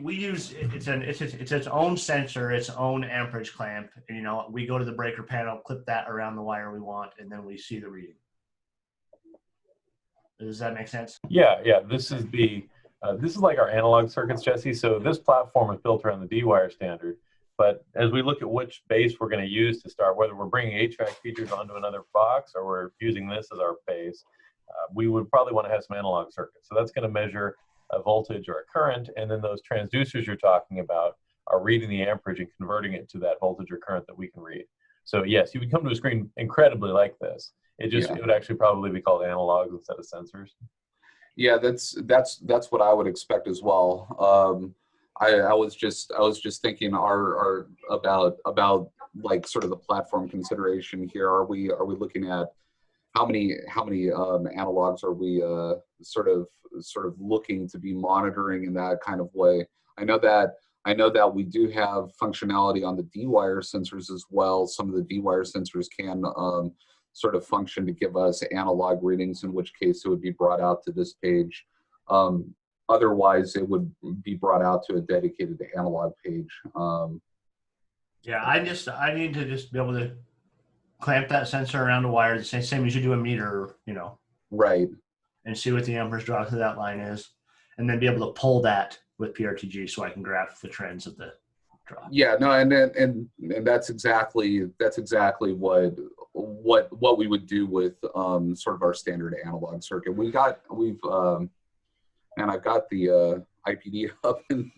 we use it's its own sensor, its own amperage clamp, and we go to the breaker panel, clip that around the wire we want, and then we see the reading. Does that make sense? Yeah. This is like our analog circuits, Jesse. So this platform is built around the D-wire standard. But as we look at which base we're going to use to start, whether we're bringing HVAC features onto another box or we're using this as our base, we would probably want to have some analog circuits. So that's going to measure a voltage or a current, and then those transducers you're talking about are reading the amperage and converting it to that voltage or current that we can read. So yes, you would come to a screen incredibly like this. It would actually probably be called analogs instead of sensors. Yeah, that's what I would expect as well. I was just thinking about like sort of the platform consideration here. Are we looking at how many analogs are we sort of looking to be monitoring in that kind of way? I know that we do have functionality on the D-wire sensors as well. Some of the D-wire sensors can sort of function to give us analog readings, in which case it would be brought out to this page. Otherwise, it would be brought out to a dedicated analog page. Yeah, I need to just be able to clamp that sensor around a wire, the same as you do a meter, Right. And see what the amperage draw to that line is, and then be able to pull that with PRTG so I can graph the trends of the draw. Yeah, no, and that's exactly what we would do with sort of our standard analog circuit. I've got the IPD up in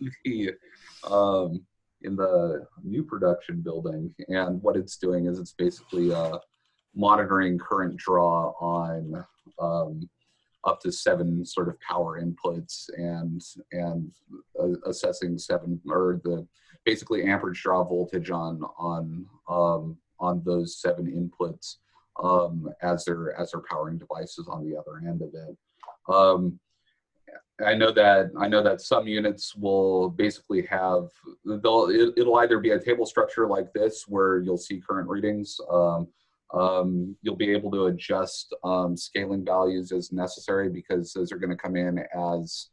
the new production building, and what it's doing is it's basically monitoring current draw on up to 7 sort of power inputs and assessing basically amperage draw voltage on those 7 inputs as they're powering devices on the other end of it. I know that some units will basically have, it'll either be a table structure like this where you'll see current readings. You'll be able to adjust scaling values as necessary, because those are going to come in as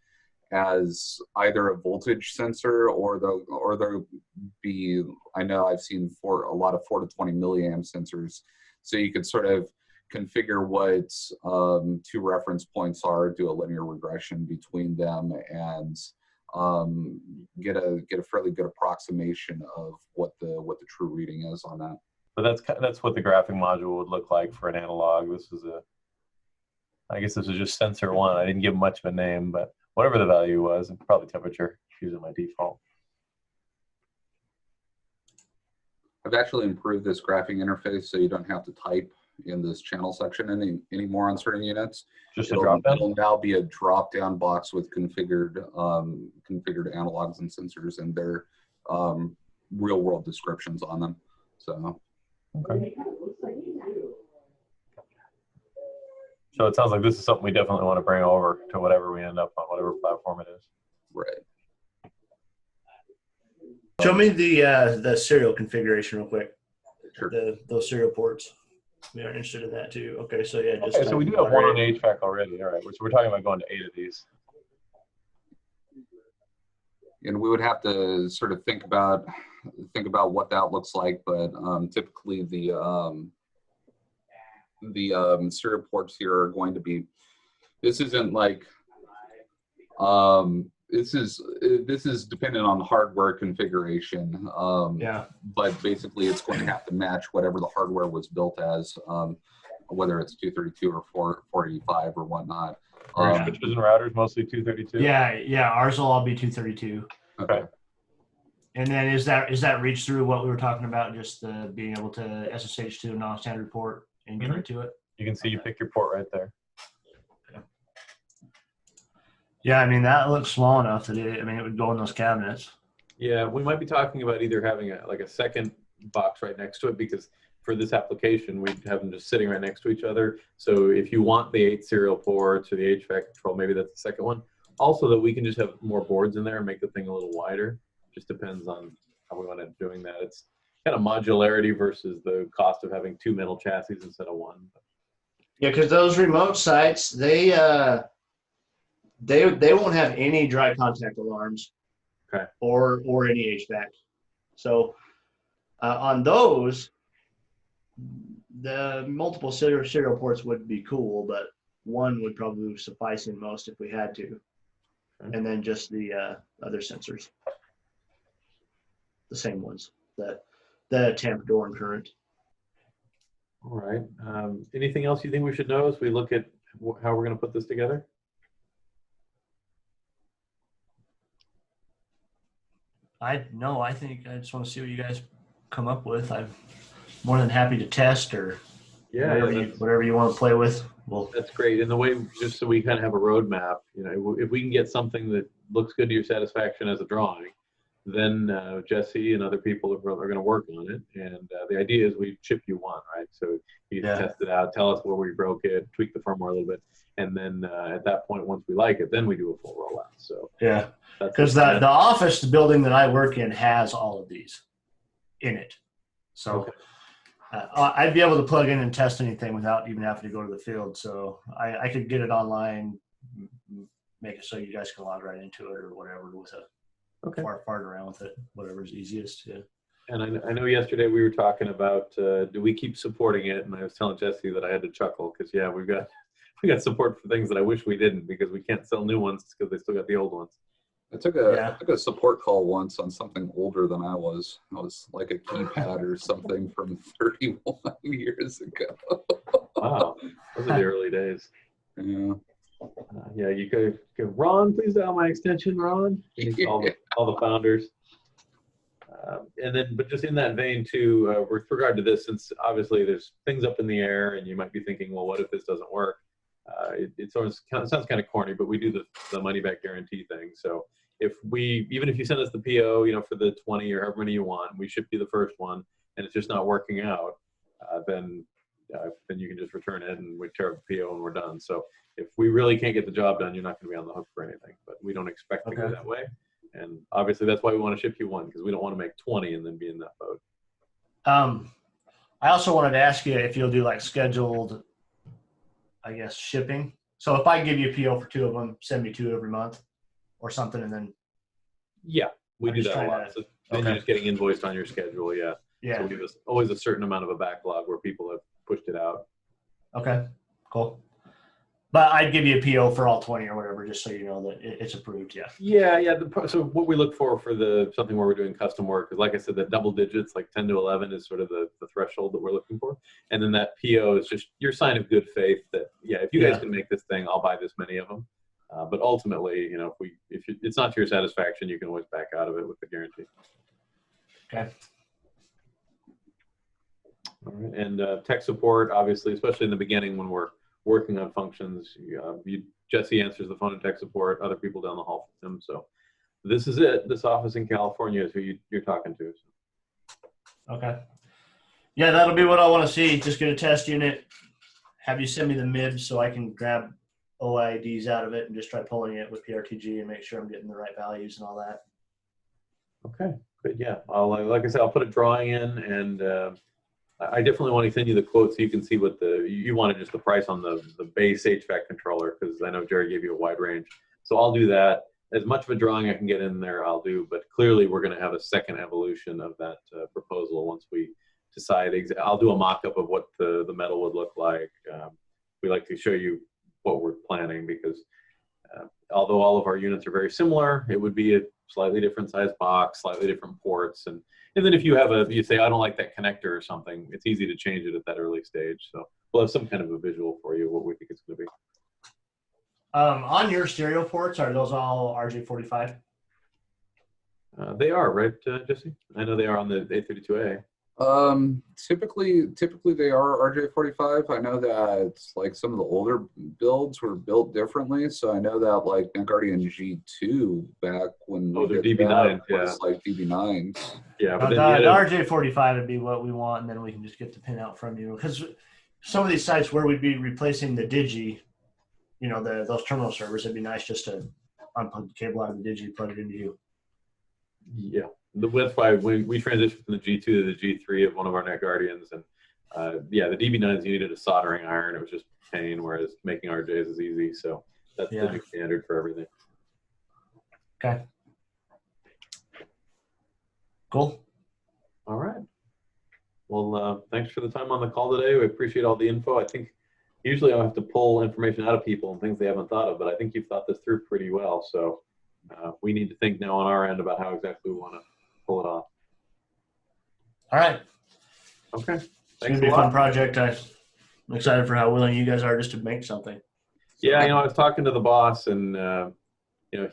either a voltage sensor or they'll be, I know I've seen a lot of 4 to 20 milliamp sensors. So you could sort of configure what 2 reference points are, do a linear regression between them, and get a fairly good approximation of what the true reading is on that. But that's what the graphing module would look like for an analog. I guess this is just sensor 1. I didn't give much of a name, but whatever the value was, and probably temperature, using my default. I've actually improved this graphing interface so you don't have to type in this channel section anymore on certain units. Just a drop down? It'll now be a drop down box with configured analogs and sensors and their real world descriptions on them. So. Okay. So it sounds like this is something we definitely want to bring over to whatever we end up on, whatever platform it is. Right. Show me the serial configuration real quick. Sure. Those serial ports. We are interested in that too. Okay, so yeah. Okay, so we do have one on HVAC already. All right, so we're talking about going to 8 of these. And we would have to sort of think about what that looks like, but typically the serial ports here are going to be. This isn't like. This is dependent on hardware configuration. Yeah. But basically, it's going to have to match whatever the hardware was built as, whether it's 232 or 485 or whatnot. Switches and routers mostly 232. Yeah. Ours will all be 232. Okay. And then is that reach through what we were talking about, just being able to SSH to a non-standard port and get right to it? You can see you pick your port right there. Yeah, I mean, that looks small enough that it would go in those cabinets. Yeah, we might be talking about either having a second box right next to it, because for this application, we'd have them just sitting right next to each other. So if you want the 8 serial ports or the HVAC control, maybe that's the second one. Also, that we can just have more boards in there and make the thing a little wider. Just depends on how we want to end up doing that. It's kind of modularity versus the cost of having 2 metal chassis instead of 1. Yeah, because those remote sites, they won't have any dry contact alarms. Okay. or any HVAC. So on those, the multiple serial ports would be cool, but one would probably suffice in most if we had to. Okay. And then just the other sensors, the same ones, the temp, door, and current. All right. Anything else you think we should know as we look at how we're going to put this together? I think I just want to see what you guys come up with. I'm more than happy to test or whatever you want to play with. Well, that's great. And the way, just so we kind of have a roadmap, you know, if we can get something that looks good to your satisfaction as a drawing, then Jesse and other people are going to work on it. And the idea is we ship you one, right? So you can test it out, tell us where we broke it, tweak the firmware a little bit. And then at that point, once we like it, then we do a full rollout. So yeah, because the office, the building that I work in has all of these in it. So I'd be able to plug in and test anything without even having to go to the field. So I could get it online, make it so you guys can log right into it or whatever with a fart around with it, whatever's easiest. Yeah. And I know yesterday we were talking about do we keep supporting it? And I was telling Jesse that I had to chuckle because we got support for things that I wish we didn't because we can't sell new ones because they still got the old ones. I took a support call once on something older than I was. I was like a keypad or something from 31 years ago. Wow, those are the early days. Yeah. You could go, Ron, please dial my extension, Ron. All the founders. But just in that vein too, with regard to this, since obviously there's things up in the air and you might be thinking, well, what if this doesn't work? It sounds kind of corny, but we do the money back guarantee thing. So even if you send us the PO, you know, for the 20 or however many you want, we ship you the first one and it's just not working out, then you can just return it and we tear up the PO and we're done. So if we really can't get the job done, you're not going to be on the hook for anything, but we don't expect to go that way. And obviously that's why we want to ship you one, because we don't want to make 20 and then be in that boat. I also wanted to ask you if you'll do like scheduled, I guess, shipping. So if I give you a PO for 2 of them, send me 2 every month or something, and then we do that a lot. So then you're just getting invoiced on your schedule. So we have always a certain amount of a backlog where people have pushed it out. Okay, cool. But I'd give you a PO for all 20 or whatever, just so you know that it's approved. So what we look for something where we're doing custom work, because like I said, that double digits, like 10 to 11 is sort of the threshold that we're looking for. And then that PO is just your sign of good faith that, if you guys can make this thing, I'll buy this many of them. But ultimately, you know, if it's not to your satisfaction, you can always back out of it with the guarantee. Okay. All right. And tech support, obviously, especially in the beginning when we're working on functions, Jesse answers the phone and tech support, other people down the hall from him. So this is it. This office in California is who you're talking to. Okay. Yeah, that'll be what I want to see. Just get a test unit, have you send me the MIBs so I can grab OIDs out of it and just try pulling it with PRTG and make sure I'm getting the right values and all that. Okay, good. Yeah, like I said, I'll put a drawing in, and I definitely want to send you the quote so you can see what you wanted, just the price on the base HVAC controller, because I know Jerry gave you a wide range. So I'll do that. As much of a drawing I can get in there, I'll do. But clearly, we're going to have a second evolution of that proposal once we decide. I'll do a mock-up of what the metal would look like. We like to show you what we're planning, because although all of our units are very similar, it would be a slightly different size box, slightly different ports, and then if you say, I don't like that connector or something, it's easy to change it at that early stage. So we'll have some kind of a visual for you, what we think it's going to be. On your stereo ports, are those all RJ45? They are, right, Jesse? I know they are on the A32A. Typically they are RJ45. I know that like some of the older builds were built differently. So I know that like Guardian G2 back when they're DB9s, was like DB9s. Yeah, but the RJ45 would be what we want, and then we can just get the pin out from you. Because some of these sites where we'd be replacing the Digi, you know, those terminal servers, it'd be nice just to unplug the cable out of the Digi, plug it into you. Yeah. That's why we transitioned from the G2 to the G3 of one of our Net Guardians, and the DB9s, you needed a soldering iron. It was just pain, whereas making RJs is easy. So that's the new standard for everything. Okay. Cool. All right. Well, thanks for the time on the call today. We appreciate all the info. I think usually I'll have to pull information out of people and things they haven't thought of, but I think you've thought this through pretty well. So we need to think now on our end about how exactly we want to pull it off. All right. Okay. It's Thanks gonna be a a fun lot. project. I'm excited for how willing you guys are just to make something. Yeah, I was talking to the boss, and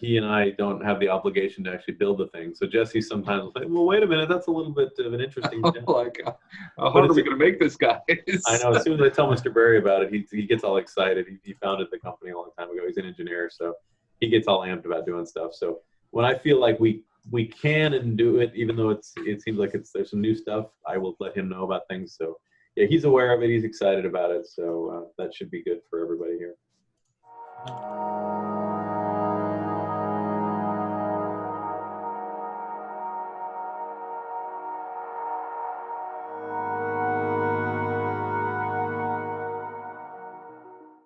he and I don't have the obligation to actually build the thing. So Jesse sometimes will say, "Well, wait a minute, that's a little bit of an interesting." Like, how hard are we going to make this, guys? I know. As soon as I tell Mr. Berry about it, he gets all excited. He founded the company a long time ago. He's an engineer, so he gets all amped about doing stuff. So when I feel like we can and do it, even though it seems like there's some new stuff, I will let him know about things. So yeah, he's aware of it. He's excited about it. So that should be good for everybody here.